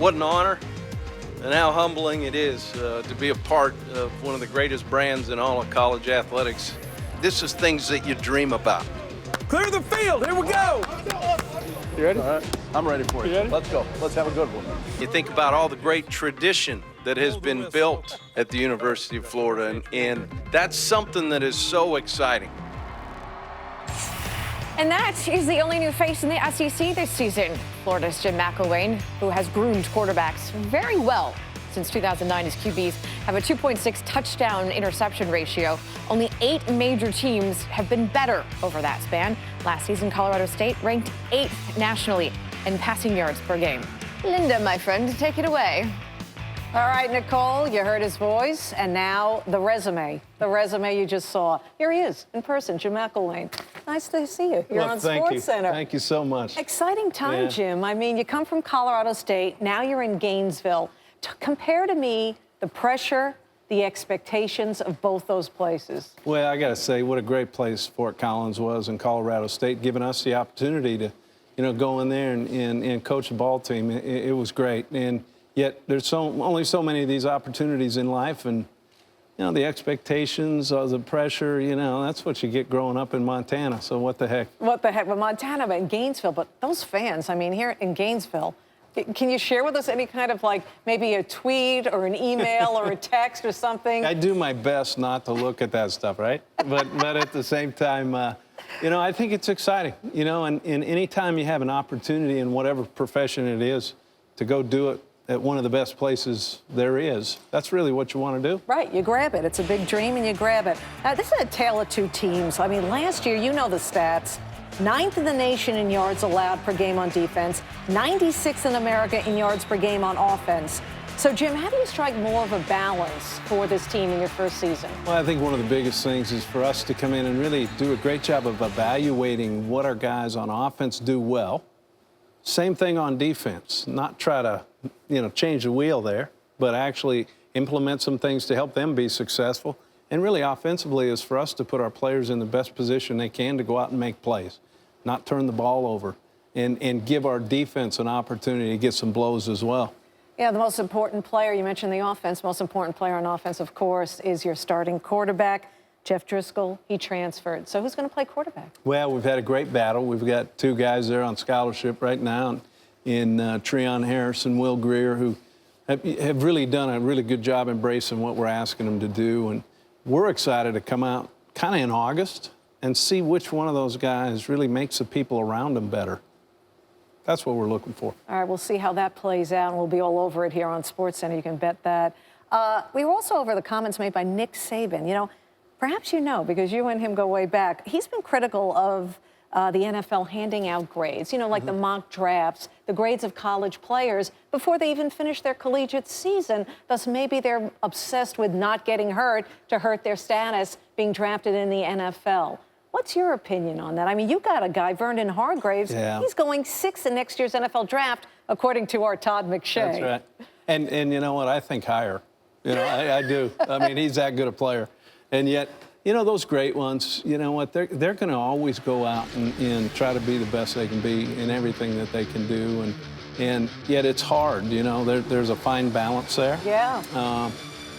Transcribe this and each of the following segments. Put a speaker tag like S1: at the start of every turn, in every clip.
S1: What an honor and how humbling it is to be a part of one of the greatest brands in all of college athletics. This is things that you dream about.
S2: Clear the field. Here we go.
S3: You ready?
S4: All right, I'm ready for you. Let's go. Let's have a good one.
S1: You think about all the great tradition that has been built at the University of Florida, and that's something that is so exciting.
S5: And that is the only new face in the SEC this season. Florida's Jim McElwain, who has groomed quarterbacks very well since 2009. His QBs have a 2.6 touchdown interception ratio. Only 8 major teams have been better over that span. Last season, Colorado State ranked 8th nationally in passing yards per game. Linda, my friend, take it away.
S6: All right, Nicole, you heard his voice, and now the resume. The resume you just saw. Here he is, in person, Jim McElwain. Nice to see you. You're on SportsCenter.
S4: Thank you so much.
S6: Exciting time, Jim. I mean, you come from Colorado State. Now you're in Gainesville. Compare to me the pressure, the expectations of both those places.
S4: Well, I got to say, what a great place Fort Collins was in Colorado State, giving us the opportunity to, go in there and coach a ball team. It was great. And yet there's only so many of these opportunities in life, and the expectations, the pressure, that's what you get growing up in Montana. So what the heck?
S6: What the heck? Well, Montana, but in Gainesville, but those fans, I mean, here in Gainesville, can you share with us any kind of maybe a tweet or an email or a text or something?
S4: I do my best not to look at that stuff, right? But at the same time, I think it's exciting, and any time you have an opportunity in whatever profession it is to go do it at one of the best places there is, that's really what you want to do.
S6: Right, you grab it. It's a big dream and you grab it. This is a tale of two teams. I mean, last year, you know the stats, 9th in the nation in yards allowed per game on defense, 96th in America in yards per game on offense. So, Jim, how do you strike more of a balance for this team in your first season?
S4: Well, I think one of the biggest things is for us to come in and really do a great job of evaluating what our guys on offense do well. Same thing on defense, not try to, change the wheel there, but actually implement some things to help them be successful. And really offensively is for us to put our players in the best position they can to go out and make plays, not turn the ball over, and give our defense an opportunity to get some blows as well.
S6: Yeah, the most important player, you mentioned the offense, most important player on offense, of course, is your starting quarterback, Jeff Driscoll. He transferred. So who's going to play quarterback?
S4: Well, we've had a great battle. We've got 2 guys there on scholarship right now in Treon Harris and Will Greer, who have really done a really good job embracing what we're asking them to do. And we're excited to come out kind of in August and see which one of those guys really makes the people around them better. That's what we're looking for.
S6: All right, we'll see how that plays out, and we'll be all over it here on SportsCenter. You can bet that. We were also over the comments made by Nick Saban. Perhaps because you and him go way back. He's been critical of the NFL handing out grades, like the mock drafts, the grades of college players before they even finish their collegiate season. Thus, maybe they're obsessed with not getting hurt to hurt their status being drafted in the NFL. What's your opinion on that? I mean, you got a guy, Vernon Hargraves. Yeah. He's going 6th in next year's NFL draft, according to our Todd McShay.
S4: That's right. And you know what? I think higher. I do. I mean, he's that good a player. And yet, those great ones, what? They're going to always go out and try to be the best they can be in everything that they can do. And yet it's hard, there's a fine balance there.
S6: Yeah.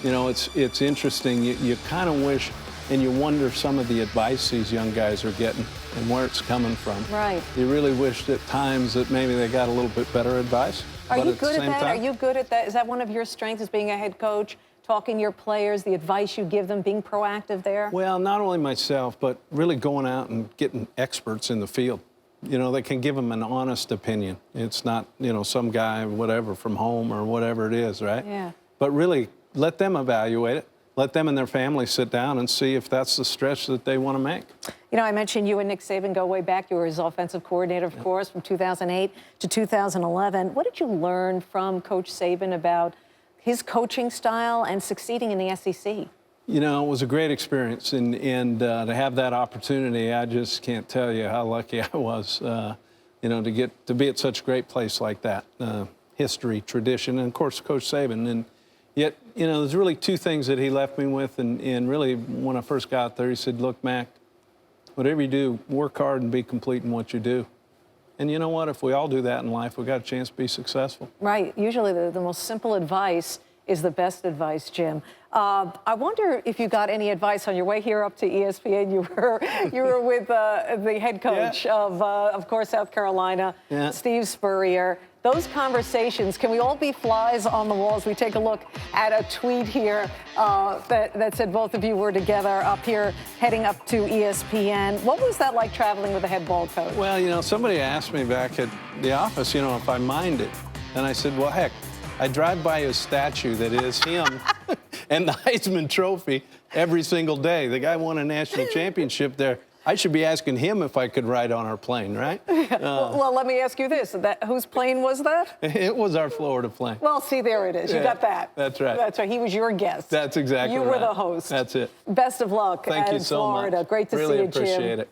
S4: It's interesting. You kind of wish, and you wonder some of the advice these young guys are getting and where it's coming from.
S6: Right.
S4: You really wished at times that maybe they got a little bit better advice.
S6: Are you good at that? Are you good at that? Is that one of your strengths as being a head coach? Talking to your players, the advice you give them, being proactive there?
S4: Well, not only myself, but really going out and getting experts in the field. They can give them an honest opinion. It's not, some guy, whatever, from home or whatever it is, right?
S6: Yeah.
S4: But really let them evaluate it. Let them and their family sit down and see if that's the stretch that they want to make.
S6: I mentioned you and Nick Saban go way back. You were his offensive coordinator, of course, from 2008 to 2011. What did you learn from Coach Saban about his coaching style and succeeding in the SEC?
S4: It was a great experience, and to have that opportunity, I just can't tell you how lucky I was, to be at such a great place like that. History, tradition, and of course, Coach Saban. And yet, there's really 2 things that he left me with, and really, when I first got there, he said, "Look, Mac, whatever you do, work hard and be complete in what you do." And you know what? If we all do that in life, we've got a chance to be successful.
S6: Right. Usually the most simple advice is the best advice, Jim. I wonder if you got any advice on your way here up to ESPN. You were with the head coach of course, South Carolina, Steve Spurrier. Those conversations, can we all be flies on the walls? We take a look at a tweet here that said both of you were together up here heading up to ESPN. What was that like traveling with the head ball coach?
S4: Well, you know, somebody asked me back at the office, you know, if I minded. And I said, well, heck, I drive by his statue that is him and the Heisman Trophy every single day. The guy won a national championship there. I should be asking him if I could ride on our plane, right?
S6: Well, let me ask you this. Whose plane was that?
S4: It was our Florida plane.
S6: Well, see, there it is. You got that.
S4: That's right.
S6: That's right. He was your guest.
S4: That's exactly right.
S6: You were the host.
S4: That's it.
S6: Best of luck
S4: Thank you
S6: in
S4: so
S6: Florida.
S4: much.
S6: Great to
S4: really
S6: see you, Jim.
S4: Appreciate it.